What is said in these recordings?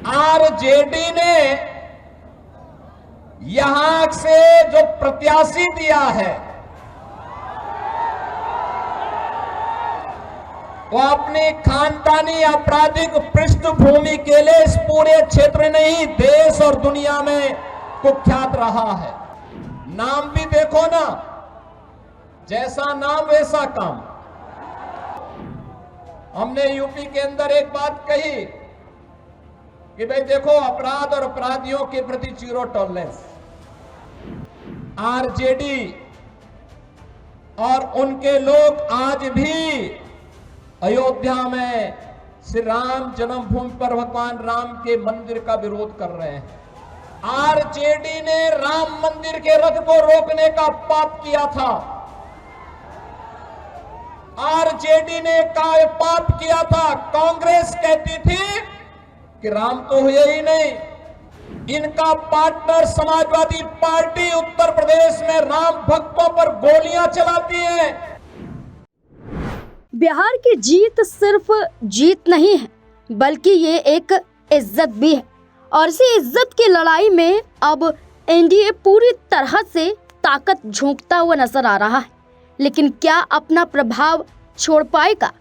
RJD ने यहां से जो प्रत्याशी दिया है वो अपनी खानदानी आपराधिक पृष्ठभूमि के लिए इस पूरे क्षेत्र नहीं देश और दुनिया में कुख्यात रहा है। नाम भी देखो ना, जैसा नाम वैसा काम। हमने यूपी के अंदर एक बात कही कि भाई देखो, अपराध और अपराधियों के प्रति जीरो टॉलरेंस। आरजेडी और उनके लोग आज भी अयोध्या में श्री राम जन्मभूमि पर भगवान राम के मंदिर का विरोध कर रहे हैं। आरजेडी ने राम मंदिर के रथ को रोकने का पाप किया था। आरजेडी ने पाप किया था। कांग्रेस कहती थी कि राम तो हुए ही नहीं। इनका पार्टनर समाजवादी पार्टी उत्तर प्रदेश में राम भक्तों पर गोलियां चलाती है। बिहार की जीत सिर्फ जीत नहीं है, बल्कि ये एक इज्जत भी है। और इसी इज्जत की लड़ाई में अब एनडीए पूरी तरह से ताकत झोंकता हुआ नजर आ रहा है, लेकिन क्या अपना प्रभाव छोड़ पाएगा?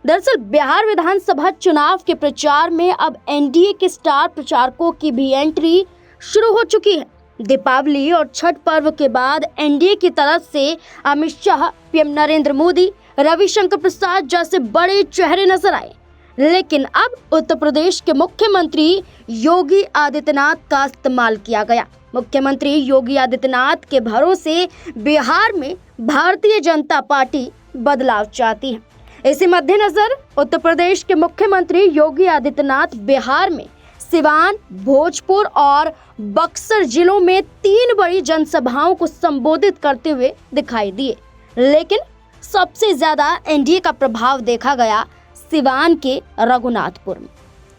दरअसल बिहार विधानसभा चुनाव के प्रचार में अब एनडीए के स्टार प्रचारकों की भी एंट्री शुरू हो चुकी है। दीपावली और छठ पर्व के बाद एनडीए की तरफ से अमित शाह, पीएम नरेंद्र मोदी, रविशंकर प्रसाद जैसे बड़े चेहरे नजर आए। लेकिन अब उत्तर प्रदेश के मुख्यमंत्री योगी आदित्यनाथ का इस्तेमाल किया गया। मुख्यमंत्री योगी आदित्यनाथ के भरोसे बिहार में भारतीय जनता पार्टी बदलाव चाहती है। इसी मद्देनजर उत्तर प्रदेश के मुख्यमंत्री योगी आदित्यनाथ बिहार में सिवान, भोजपुर और बक्सर जिलों में 3 बड़ी जनसभाओं को संबोधित करते हुए दिखाई दिए। लेकिन सबसे ज्यादा एनडीए का प्रभाव देखा गया सिवान के रघुनाथपुर में।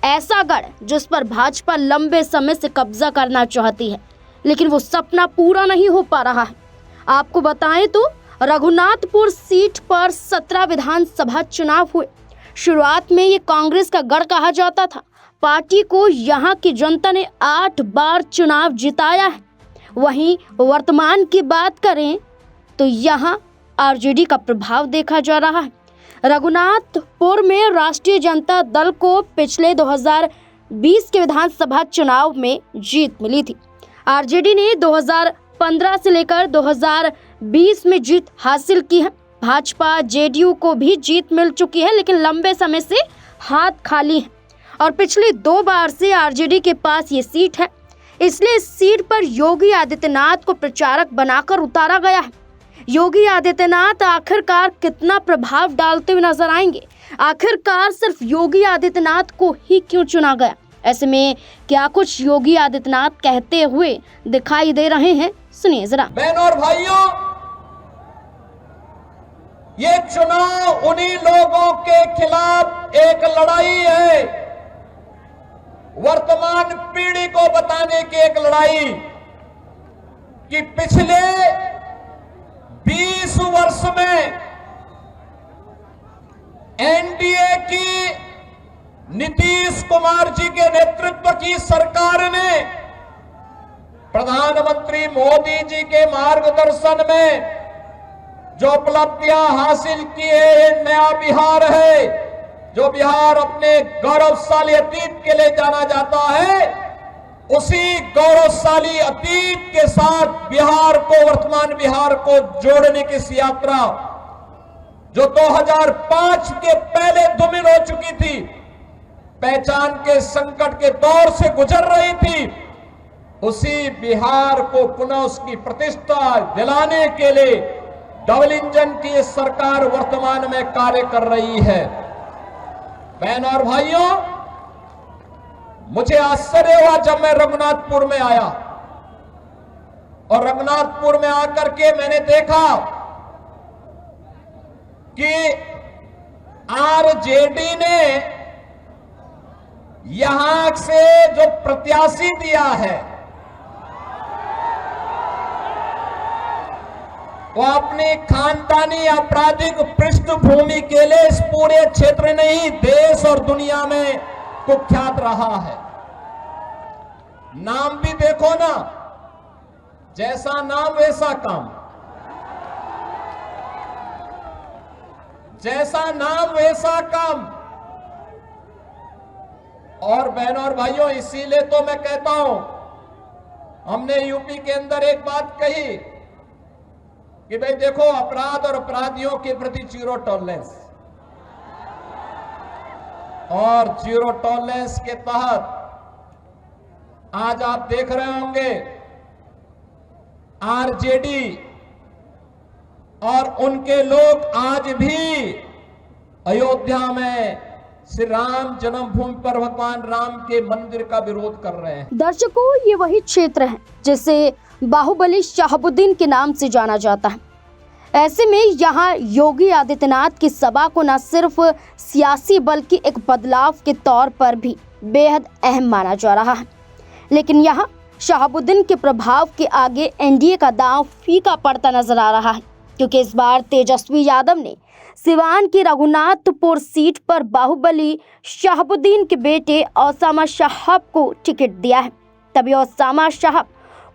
ऐसा गढ़ जिस पर भाजपा लंबे समय से कब्जा करना चाहती है, लेकिन वो सपना पूरा नहीं हो पा रहा है। आपको बताएं तो रघुनाथपुर सीट पर 17 विधानसभा चुनाव हुए। शुरुआत में ये कांग्रेस का गढ़ कहा जाता था। पार्टी को यहाँ की जनता ने 8 बार चुनाव जिताया है। वहीं वर्तमान की बात करें तो यहाँ आरजेडी का प्रभाव देखा जा रहा है। रघुनाथपुर में राष्ट्रीय जनता दल को पिछले 2020 के विधानसभा चुनाव में जीत मिली थी। आरजेडी ने 2015 से लेकर 2020 में जीत हासिल की है। भाजपा, जेडीयू को भी जीत मिल चुकी है, लेकिन लंबे समय से हाथ खाली है और पिछली 2 बार से आरजेडी के पास ये सीट है। इसलिए इस सीट पर योगी आदित्यनाथ को प्रचारक बनाकर उतारा गया है। योगी आदित्यनाथ आखिरकार कितना प्रभाव डालते हुए नजर आएंगे? आखिरकार सिर्फ योगी आदित्यनाथ को ही क्यों चुना गया? ऐसे में क्या कुछ योगी आदित्यनाथ कहते हुए दिखाई दे रहे हैं, सुनिए जरा। बहनों और भाइयों, ये चुनाव उन्हीं लोगों के खिलाफ एक लड़ाई है, वर्तमान पीढ़ी को बताने की एक लड़ाई कि पिछले 20 वर्ष में एनडीए की नीतीश कुमार जी के नेतृत्व की सरकार ने प्रधानमंत्री मोदी जी के मार्गदर्शन में जो उपलब्धियां हासिल की है, ये नया बिहार है। जो बिहार अपने गौरवशाली अतीत के लिए जाना जाता है, उसी गौरवशाली अतीत के साथ बिहार को, वर्तमान बिहार को जोड़ने की इस यात्रा जो 2005 के पहले धूमिल हो चुकी थी, पहचान के संकट के दौर से गुजर रही थी, उसी बिहार को पुनः उसकी प्रतिष्ठा दिलाने के लिए डबल इंजन की सरकार वर्तमान में कार्य कर रही है। बहनों और भाइयों, मुझे आश्चर्य हुआ जब मैं रघुनाथपुर में आया और रघुनाथपुर में आकर के मैंने देखा कि आरजेडी ने यहां से जो प्रत्याशी दिया है वो अपनी खानदानी आपराधिक पृष्ठभूमि के लिए इस पूरे क्षेत्र नहीं देश और दुनिया में कुख्यात रहा है। नाम भी देखो ना, जैसा नाम वैसा काम, जैसा नाम वैसा काम। और बहनों और भाइयों, इसीलिए तो मैं कहता हूं, हमने यूपी के अंदर एक बात कही कि भाई देखो, अपराध और अपराधियों के प्रति जीरो टॉलरेंस, और जीरो टॉलरेंस के तहत आज आप देख रहे होंगे आरजेडी और उनके लोग आज भी अयोध्या में श्री राम जन्मभूमि पर भगवान राम के मंदिर का विरोध कर रहे हैं। दर्शकों, ये वही क्षेत्र है जिसे बाहुबली शहाबुद्दीन के नाम से जाना जाता है। ऐसे में यहाँ योगी आदित्यनाथ की सभा को न सिर्फ सियासी बल्कि एक बदलाव के तौर पर भी बेहद अहम माना जा रहा है। लेकिन यहाँ शहाबुद्दीन के प्रभाव के आगे एनडीए का दांव फीका पड़ता नजर आ रहा है, क्योंकि इस बार तेजस्वी यादव ने सिवान की रघुनाथपुर सीट पर बाहुबली शहाबुद्दीन के बेटे ओसामा साहब को टिकट दिया है। तभी ओसामा साहब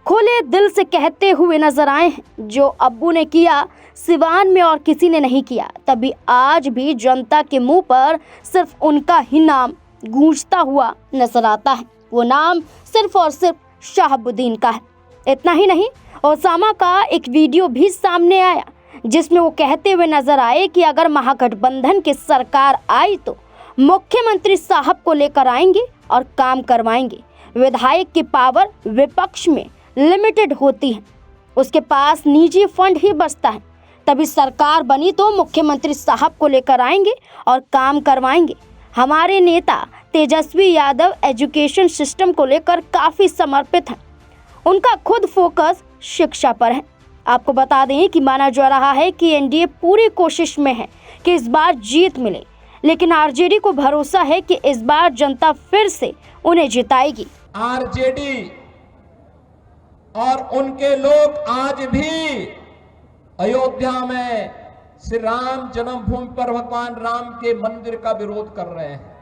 खुले दिल से कहते हुए नजर आए हैं, जो अब्बू ने किया सिवान में और किसी ने नहीं किया। तभी आज भी जनता के मुंह पर सिर्फ उनका ही नाम गूंजता हुआ नजर आता है। वो नाम सिर्फ और सिर्फ शहाबुद्दीन का है। इतना ही नहीं, ओसामा का एक वीडियो भी सामने आया जिसमें वो कहते हुए नजर आए कि अगर महागठबंधन की सरकार आई तो मुख्यमंत्री साहब को लेकर आएंगे और काम करवाएंगे। विधायक की पावर विपक्ष में लिमिटेड होती है, उसके पास निजी फंड ही बचता है। तभी सरकार बनी तो मुख्यमंत्री साहब को लेकर आएंगे और काम करवाएंगे। हमारे नेता तेजस्वी यादव एजुकेशन सिस्टम को लेकर काफ़ी समर्पित हैं। उनका खुद फोकस शिक्षा पर है। आपको बता दें कि माना जा रहा है कि एनडीए पूरी कोशिश में है कि इस बार जीत मिले, लेकिन आरजेडी को भरोसा है कि इस बार जनता फिर से उन्हें जिताएगी। आरजेडी और उनके लोग आज भी अयोध्या में श्री राम जन्मभूमि पर भगवान राम के मंदिर का विरोध कर रहे हैं।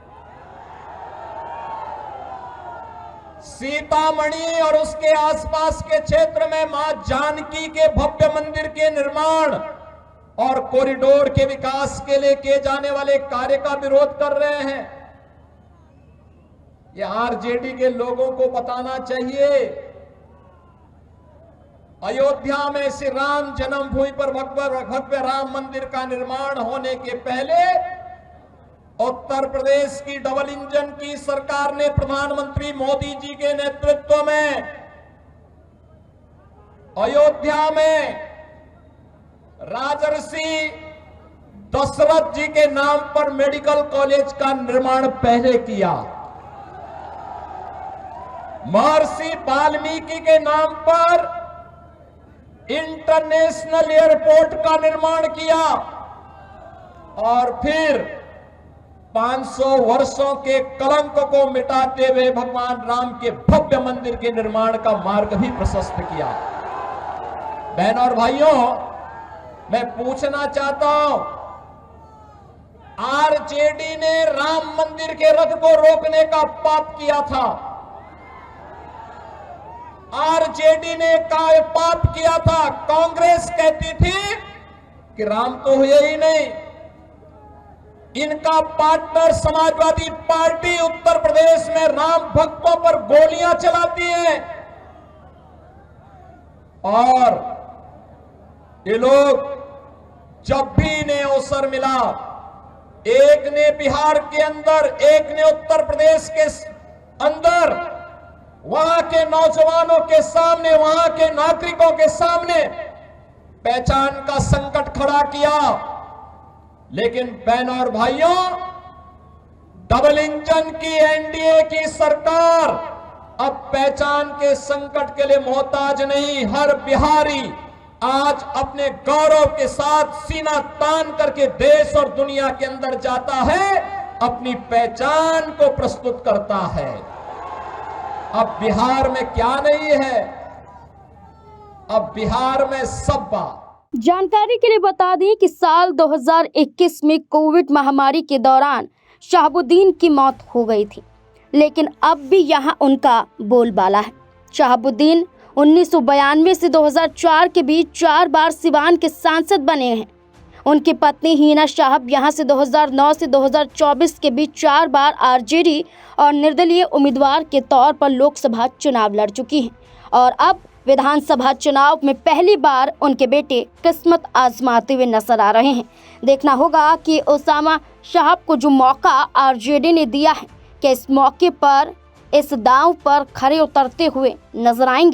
सीतामढ़ी और उसके आसपास के क्षेत्र में मां जानकी के भव्य मंदिर के निर्माण और कॉरिडोर के विकास के लिए किए जाने वाले कार्य का विरोध कर रहे हैं। ये आरजेडी के लोगों को बताना चाहिए, अयोध्या में श्री राम जन्मभूमि पर भव्य राम मंदिर का निर्माण होने के पहले उत्तर प्रदेश की डबल इंजन की सरकार ने प्रधानमंत्री मोदी जी के नेतृत्व में अयोध्या में राजर्षि दशरथ जी के नाम पर मेडिकल कॉलेज का निर्माण पहले किया। महर्षि वाल्मीकि के नाम पर इंटरनेशनल एयरपोर्ट का निर्माण किया और फिर 500 वर्षों के कलंक को मिटाते हुए भगवान राम के भव्य मंदिर के निर्माण का मार्ग भी प्रशस्त किया। बहनों और भाइयों, मैं पूछना चाहता हूं, आरजेडी ने राम मंदिर के रथ को रोकने का पाप किया था। आरजेडी ने पाप किया था। कांग्रेस कहती थी कि राम तो हुए ही नहीं। इनका पार्टनर समाजवादी पार्टी उत्तर प्रदेश में राम भक्तों पर गोलियां चलाती है और ये लोग जब भी इन्हें अवसर मिला, एक ने बिहार के अंदर, एक ने उत्तर प्रदेश के अंदर, वहां के नौजवानों के सामने, वहां के नागरिकों के सामने पहचान का संकट खड़ा किया। लेकिन बहनों और भाइयों, डबल इंजन की एनडीए की सरकार अब पहचान के संकट के लिए मोहताज नहीं। हर बिहारी आज अपने गौरव के साथ सीना तान करके देश और दुनिया के अंदर जाता है, अपनी पहचान को प्रस्तुत करता है। अब बिहार में क्या नहीं है, अब बिहार में सब बात। जानकारी के लिए बता दें कि साल 2021 में कोविड महामारी के दौरान शहाबुद्दीन की मौत हो गई थी, लेकिन अब भी यहां उनका बोलबाला है। शहाबुद्दीन 1992 से 2004 के बीच 4 बार सिवान के सांसद बने हैं। उनकी पत्नी हिना शाहब यहां से 2009 से 2024 के बीच 4 बार आरजेडी और निर्दलीय उम्मीदवार के तौर पर लोकसभा चुनाव लड़ चुकी हैं और अब विधानसभा चुनाव में पहली बार उनके बेटे किस्मत आजमाते हुए नजर आ रहे हैं। देखना होगा कि उसामा शाहब को जो मौका आरजेडी ने दिया है कि इस मौके पर इस दांव पर खरे उतरते हुए नजर आएंगे।